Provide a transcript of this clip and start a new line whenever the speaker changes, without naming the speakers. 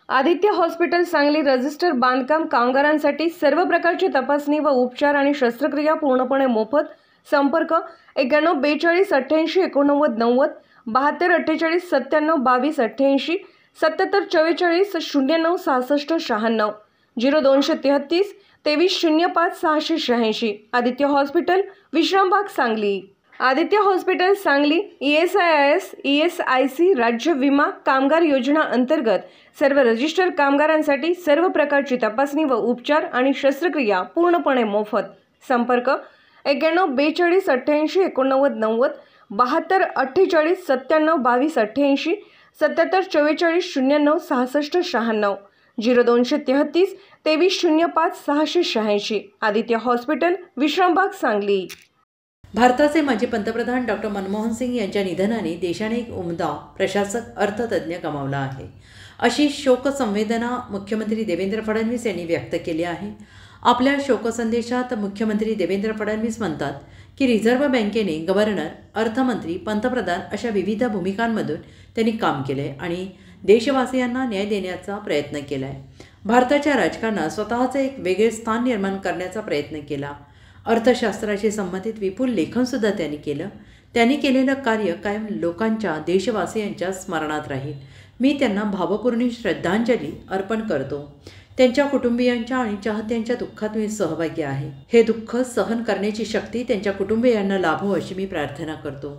Aditya hospital Sangli register बांधकाम कामगारांसाठी सर्व प्रकारची तपासणी व उपचार आणि शस्त्रक्रिया पूर्णपणे मोफत। संपर्क 91 42 88 89 90 72 48 97 22 88 77 44 09 66 96 0233 23 05 686। Aditya hospital Vishrambag Sangli. Aditya hospital Sangli ESIC राज्य विमा कामगार योजना अंतर्गत सर्व रजिस्टर कामगारांसाठी सर्व प्रकारची तपासणी व उपचार आणि शस्त्रक्रिया पूर्णपणे मोफत। संपर्क 91 42 88 89 90 72 48 97 22 88 77 44 09 66 96 0233 23 05 686। आदित्य हॉस्पिटल विश्रामबाग सांगली।
भारताचे माजी पंतप्रधान डॉक्टर मनमोहन सिंग यांच्या निधनाने देशाने एक उमदा प्रशासक अर्थतज्ञ गमावला आहे, अशी शोकसंवेदना मुख्यमंत्री देवेंद्र फडणवीस यांनी व्यक्त केली आहे। आपल्या शोकसंदेशात मुख्यमंत्री देवेंद्र फडणवीस म्हणतात की रिझर्व्ह बँकेने गव्हर्नर, अर्थमंत्री, पंतप्रधान अशा विविध भूमिकांमधून त्यांनी काम केले आणि देशवासियांना न्याय देण्याचा प्रयत्न केला आहे। भारताच्या राजकारणात स्वतःचे एक वेगळे स्थान निर्माण करण्याचा प्रयत्न केला। अर्थशास्त्राशी संबंधित विपुल लेखनसुद्धा त्यांनी केलं। त्यांनी केलेलं कार्य कायम लोकांच्या, देशवासियांच्या स्मरणात राहील। मी त्यांना भावपूर्ण श्रद्धांजली अर्पण करतो। त्यांच्या कुटुंबियांच्या आणि चाहत्यांच्या दुःखात मी सहभागी आहे। हे दुःख सहन करण्याची शक्ती त्यांच्या कुटुंबियांना लाभो अशी मी प्रार्थना करतो।